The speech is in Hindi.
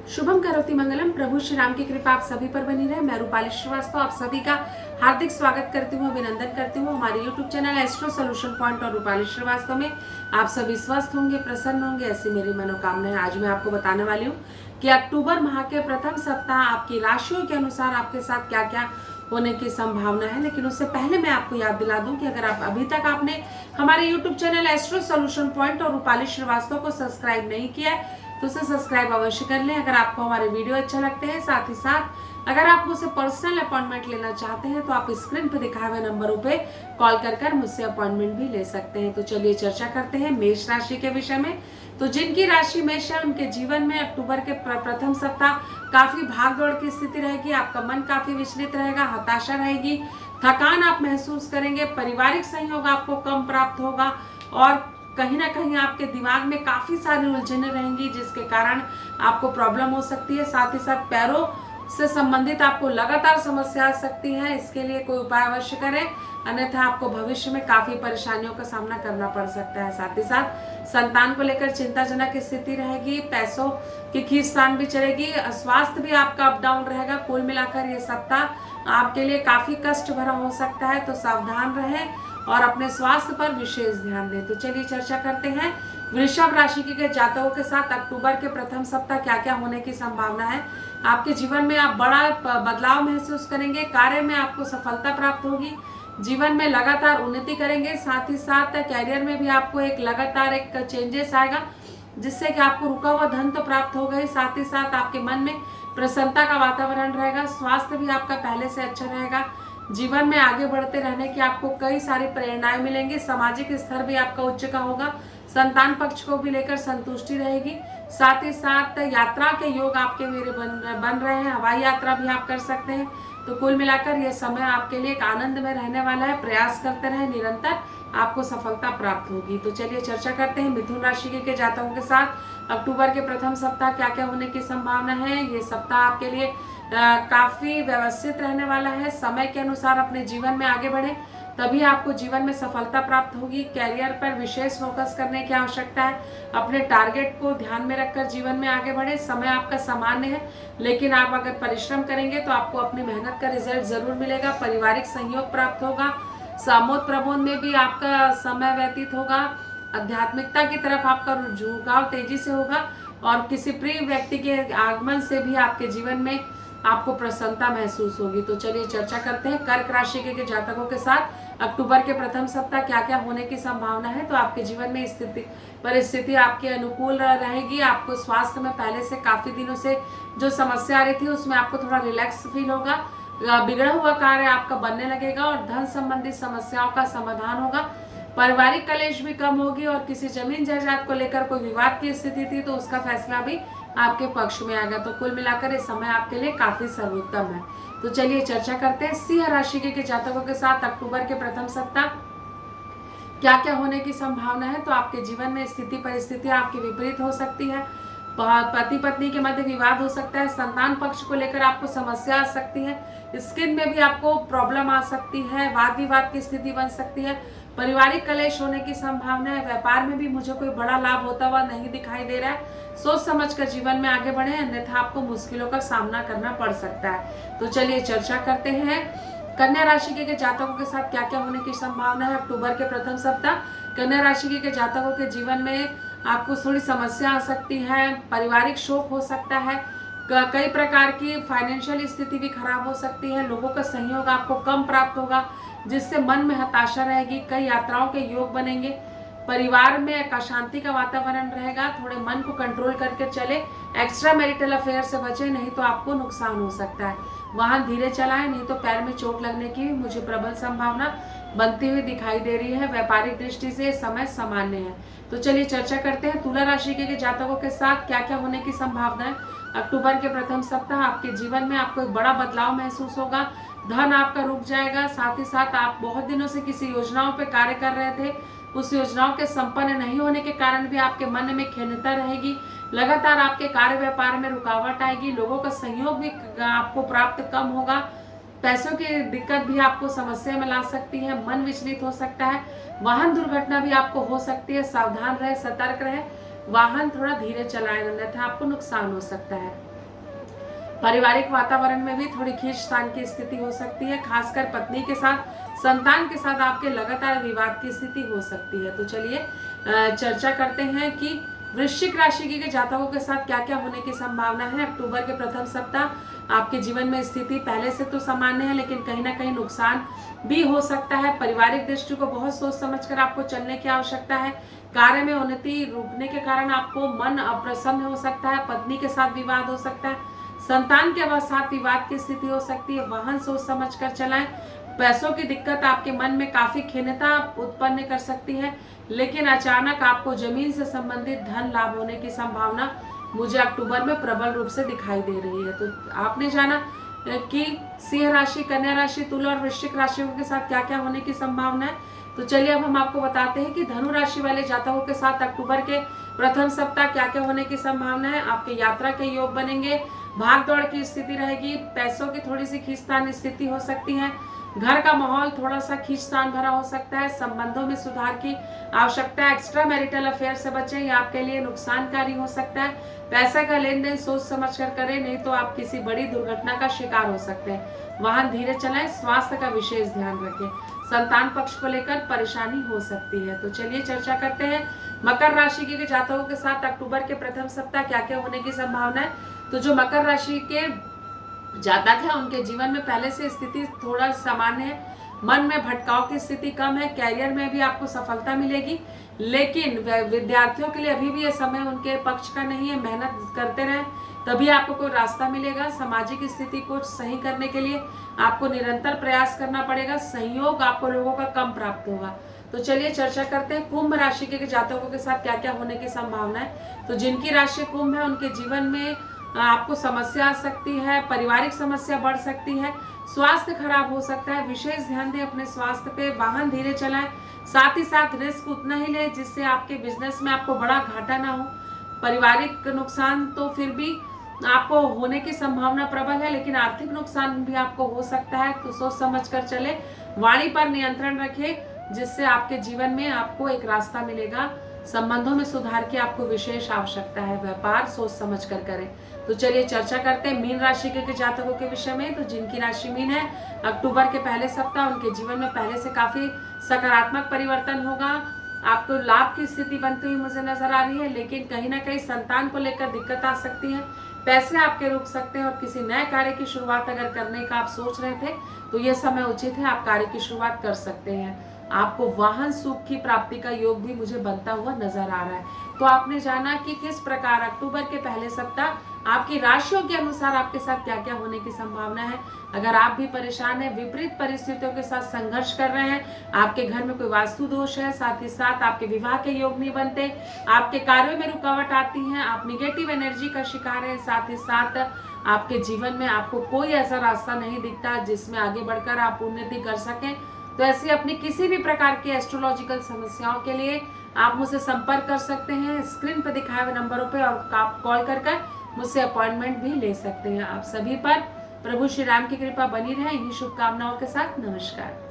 शुभम करोति मंगलम। प्रभु श्री राम की कृपा आप सभी पर बनी रहे। मैं रूपाली श्रीवास्तव आप सभी का हार्दिक स्वागत करती हूँ, अभिनंदन करती हूँ हमारे YouTube channel astro solution point और रूपाली श्रीवास्तव में। आप सभी स्वस्थ होंगे, प्रसन्न होंगे, ऐसी मेरी मनोकामना है। आज मैं आपको बताने वाली हूँ कि अक्टूबर माह के प्रथम सप्ताह आपकी राशियों के अनुसार आपके साथ क्या क्या होने की संभावना है। लेकिन उससे पहले मैं आपको याद दिला दूं कि अगर आप अभी तक आपने हमारे YouTube channel astro solution point और रूपाली श्रीवास्तव को सब्सक्राइब नहीं किया है तो उसे सब्सक्राइब अवश्य कर लें। अगर आपको हमारे वीडियो अच्छे लगते हैं, साथ ही साथ अगर आप मुझसे पर्सनल अपॉइंटमेंट लेना चाहते हैं तो आप स्क्रीन पर दिखाए हुए नंबरों पे कॉल कर मुझसे अपॉइंटमेंट भी ले सकते हैं। तो चलिए चर्चा करते हैं मेष राशि के विषय में। तो जिनकी राशि मेष है उनके जीवन में अक्टूबर के प्रथम सप्ताह काफी भाग दौड़ की स्थिति रहेगी। आपका मन काफी विचलित रहेगा, हताशा रहेगी, थकान आप महसूस करेंगे, पारिवारिक सहयोग आपको कम प्राप्त होगा और कहीं ना कहीं आपके दिमाग में काफी सारी उलझनें रहेंगी जिसके कारण आपको प्रॉब्लम हो सकती है। साथ ही साथ पैरों से संबंधित आपको लगातार समस्या आ सकती है। इसके लिए कोई उपाय अवश्य करें, अन्यथा आपको भविष्य में काफी परेशानियों का सामना करना पड़ सकता है। साथ ही साथ संतान को लेकर चिंताजनक स्थिति रहेगी, पैसों की खींचतान भी चलेगी, स्वास्थ्य भी आपका अप डाउन रहेगा। कुल मिलाकर ये सप्ताह आपके लिए काफी कष्ट भरा हो सकता है, तो सावधान रहें और अपने स्वास्थ्य पर विशेष ध्यान दें। तो चलिए चर्चा करते हैं वृषभ राशि के जातकों के साथ अक्टूबर के प्रथम सप्ताह क्या क्या होने की संभावना है। आपके जीवन में आप बड़ा बदलाव महसूस करेंगे, कार्य में आपको सफलता प्राप्त होगी, जीवन में लगातार उन्नति करेंगे। साथ ही साथ कैरियर में भी आपको लगातार एक चेंजेस आएगा जिससे कि आपको रुका हुआ धन तो प्राप्त होगा ही, साथ ही साथ आपके मन में प्रसन्नता का वातावरण रहेगा। स्वास्थ्य भी आपका पहले से अच्छा रहेगा, जीवन में आगे बढ़ते रहने की आपको कई सारी प्रेरणाएं मिलेंगी, सामाजिक स्तर भी आपका उच्च का होगा, संतान पक्ष को भी लेकर संतुष्टि रहेगी। साथ ही साथ यात्रा के योग आपके मेरे बन रहे हैं, हवाई यात्रा भी आप कर सकते हैं। तो कुल मिलाकर यह समय आपके लिए एक आनंद में रहने वाला है। प्रयास करते रहे, निरंतर आपको सफलता प्राप्त होगी। तो चलिए चर्चा करते हैं मिथुन राशि के जातकों के साथ अक्टूबर के प्रथम सप्ताह क्या क्या होने की संभावना है। ये सप्ताह आपके लिए काफी व्यवस्थित रहने वाला है। समय के अनुसार अपने जीवन में आगे बढ़े तभी आपको जीवन में सफलता प्राप्त होगी। कैरियर पर विशेष फोकस करने की आवश्यकता है, अपने टारगेट को ध्यान में रखकर जीवन में आगे बढ़े। समय आपका सामान्य है, लेकिन आप अगर परिश्रम करेंगे तो आपको अपनी मेहनत का रिजल्ट जरूर मिलेगा। पारिवारिक सहयोग प्राप्त होगा, सामोद प्रबोध में भी आपका समय व्यतीत होगा, आध्यात्मिकता की तरफ आपका झुकाव तेजी से होगा और किसी प्रिय व्यक्ति के आगमन से भी आपके जीवन में आपको प्रसन्नता महसूस होगी। तो चलिए चर्चा करते हैं कर्क राशि के जातकों के साथ अक्टूबर के प्रथम सप्ताह क्या क्या होने की संभावना है। तो आपके जीवन में परिस्थिति आपके अनुकूल रहेगी। आपको स्वास्थ्य में पहले से काफी दिनों से जो समस्या आ रही थी उसमें आपको थोड़ा रिलैक्स फील होगा, बिगड़ा हुआ कार्य आपका बनने लगेगा और धन संबंधी समस्याओं का समाधान होगा। पारिवारिक कलेश भी कम होगी और किसी जमीन जायदाद को लेकर कोई विवाद की स्थिति थी तो उसका फैसला भी आपके पक्ष में आएगा। तो कुल मिलाकर ये समय आपके लिए काफी सर्वोत्तम है। तो चलिए चर्चा करते हैं सिंह राशि के जातकों के साथ अक्टूबर के प्रथम सप्ताह क्या क्या होने की संभावना है। तो आपके जीवन में स्थिति परिस्थितियां आपके विपरीत हो सकती है, पति पत्नी के मध्य विवाद हो सकता है, संतान पक्ष को लेकर आपको समस्या आ सकती है, स्किन में भी आपको प्रॉब्लम आ सकती है, वाद विवाद की स्थिति बन सकती है, पारिवारिक कलेश होने की संभावना है। व्यापार में भी मुझे कोई बड़ा लाभ होता हुआ नहीं दिखाई दे रहा है। सोच समझकर जीवन में आगे बढ़े, अन्यथा आपको मुश्किलों का सामना करना पड़ सकता है। तो चलिए चर्चा करते हैं कन्या राशि के जातकों के साथ क्या क्या होने की संभावना है अक्टूबर के प्रथम सप्ताह। कन्या राशि के जातकों के जीवन में आपको थोड़ी समस्या आ सकती है, पारिवारिक शोक हो सकता है, कई प्रकार की फाइनेंशियल स्थिति भी खराब हो सकती है, लोगों का सहयोग आपको कम प्राप्त होगा जिससे मन में हताशा रहेगी, कई यात्राओं के योग बनेंगे, परिवार में एक अशांति का वातावरण रहेगा। थोड़े मन को कंट्रोल करके चले, एक्स्ट्रा मैरिटल अफेयर से बचे, नहीं तो आपको नुकसान हो सकता है। वाहन धीरे चलाएं, नहीं तो पैर में चोट लगने की मुझे प्रबल संभावना बनती हुई दिखाई दे रही है। व्यापारिक दृष्टि से समय सामान्य है। तो चलिए चर्चा करते हैं तुला राशि के जातकों के साथ क्या क्या होने की संभावना है अक्टूबर के प्रथम सप्ताह। आपके जीवन में आपको एक बड़ा बदलाव महसूस होगा, धन आपका रुक जाएगा। साथ ही साथ आप बहुत दिनों से किसी योजनाओं पर कार्य कर रहे थे, उस योजनाओं के संपन्न नहीं होने के कारण भी आपके मन में खिन्नता रहेगी, लगातार आपके कार्य व्यापार में रुकावट आएगी, लोगों का सहयोग भी आपको प्राप्त कम होगा, पैसों की दिक्कत भी आपको समस्या में ला सकती है, मन विचलित हो सकता है, वाहन दुर्घटना भी आपको हो सकती है। सावधान रहे, सतर्क रहे, वाहन थोड़ा धीरे चलाएं, अन्यथा आपको नुकसान हो सकता है। पारिवारिक वातावरण में भी थोड़ी खींचतान की स्थिति हो सकती है, खासकर पत्नी के साथ, संतान के साथ आपके लगातार विवाद की स्थिति हो सकती है। तो चलिए चर्चा करते हैं कि वृश्चिक राशि के जातकों के साथ क्या क्या होने की संभावना है। अक्टूबर के प्रथम सप्ताह आपके जीवन में स्थिति पहले से तो सामान्य है, लेकिन कहीं ना कहीं नुकसान भी हो सकता है। पारिवारिक दृष्टि को बहुत सोच समझकर आपको चलने की आवश्यकता है। कार्य में उन्नति रुकने के कारण आपको मन अप्रसन्न हो सकता है, पत्नी के साथ विवाद हो सकता है, संतान के साथ विवाद की स्थिति हो सकती है। वाहन सोच समझकर चलाएं। पैसों की दिक्कत आपके मन में काफी खिन्नता उत्पन्न कर सकती है, लेकिन अचानक आपको जमीन से संबंधित धन लाभ होने की संभावना मुझे अक्टूबर में प्रबल रूप से दिखाई दे रही है। तो आपने जाना कि सिंह राशि, कन्या राशि, तुला और वृश्चिक राशियों के साथ क्या क्या होने की संभावना है। तो चलिए अब हम आपको बताते हैं कि धनु राशि वाले जातकों के साथ अक्टूबर के प्रथम सप्ताह क्या क्या होने की संभावना है। आपके यात्रा के योग बनेंगे, भाग दौड़ की स्थिति रहेगी, पैसों की थोड़ी सी खींचतान स्थिति हो सकती है, घर का माहौल थोड़ा सा खींचतान भरा हो सकता है, संबंधों में सुधार की आवश्यकता है, एक्स्ट्रा मैरिटल अफेयर से बचें, ये आपके लिए नुकसानकारी हो सकता है। पैसे का लेन देन सोच समझ कर करें, नहीं तो आप किसी बड़ी दुर्घटना का शिकार हो सकते हैं। वाहन धीरे चलाएं, स्वास्थ्य का विशेष ध्यान रखें, संतान पक्ष को लेकर परेशानी हो सकती है। तो चलिए चर्चा करते हैं मकर राशि के जातकों के साथ अक्टूबर के प्रथम सप्ताह क्या क्या होने की संभावना है। तो जो मकर राशि के जातक है उनके जीवन में पहले से स्थिति थोड़ा सामान्य है, मन में भटकाव की स्थिति कम है, कैरियर में भी आपको सफलता मिलेगी, लेकिन विद्यार्थियों के लिए अभी भी यह समय उनके पक्ष का नहीं है। मेहनत करते रहें तभी आपको कोई रास्ता मिलेगा। सामाजिक स्थिति को सही करने के लिए आपको निरंतर प्रयास करना पड़ेगा, सहयोग आपको लोगों का कम प्राप्त होगा। तो चलिए चर्चा करते हैं कुंभ राशि के जातकों के साथ क्या क्या होने की संभावना है। तो जिनकी राशि कुंभ है उनके जीवन में आपको समस्या आ सकती है, पारिवारिक समस्या बढ़ सकती है, स्वास्थ्य खराब हो सकता है, विशेष ध्यान दें अपने स्वास्थ्य पे, वाहन धीरे चलाएं, साथ ही साथ रिस्क उतना ही लें जिससे आपके बिजनेस में आपको बड़ा घाटा ना हो। पारिवारिक नुकसान तो फिर भी आपको होने की संभावना प्रबल है, लेकिन आर्थिक नुकसान भी आपको हो सकता है, तो सोच समझ कर चले। वाणी पर नियंत्रण रखें जिससे आपके जीवन में आपको एक रास्ता मिलेगा। संबंधों में सुधार की आपको विशेष आवश्यकता है, व्यापार सोच समझ कर करें। तो चलिए चर्चा करते हैं मीन राशि के जातकों के विषय में। तो जिनकी राशि मीन है, अक्टूबर के पहले सप्ताह उनके जीवन में पहले से काफी सकारात्मक परिवर्तन होगा। आपको लाभ की स्थिति बनती हुई मुझे नजर आ रही है, लेकिन कहीं ना कहीं संतान को लेकर दिक्कत आ सकती है, पैसे आपके रुक सकते हैं, और किसी नए कार्य की शुरुआत अगर करने का आप सोच रहे थे तो ये समय उचित है, आप कार्य की शुरुआत कर सकते हैं। आपको वाहन सुख की प्राप्ति का योग भी मुझे बनता हुआ नजर आ रहा है। तो आपने जाना कि किस प्रकार अक्टूबर के पहले सप्ताह आपकी राशियों के अनुसार आपके साथ क्या क्या होने की संभावना है। अगर आप भी परेशान हैं, विपरीत परिस्थितियों के साथ संघर्ष कर रहे हैं, आपके घर में कोई वास्तु दोष है, साथ ही साथ आपके विवाह के योग नहीं बनते, आपके कार्यों में रुकावट आती है, आप निगेटिव एनर्जी का शिकार है, साथ ही साथ आपके जीवन में आपको कोई ऐसा रास्ता नहीं दिखता जिसमें आगे बढ़कर आप उन्नति कर सकें, तो ऐसी अपनी किसी भी प्रकार की एस्ट्रोलॉजिकल समस्याओं के लिए आप मुझसे संपर्क कर सकते हैं स्क्रीन पर दिखाए हुए नंबरों पे, और आप कॉल कर मुझसे अपॉइंटमेंट भी ले सकते हैं। आप सभी पर प्रभु श्री राम की कृपा बनी रहे, इन्हीं शुभकामनाओं के साथ नमस्कार।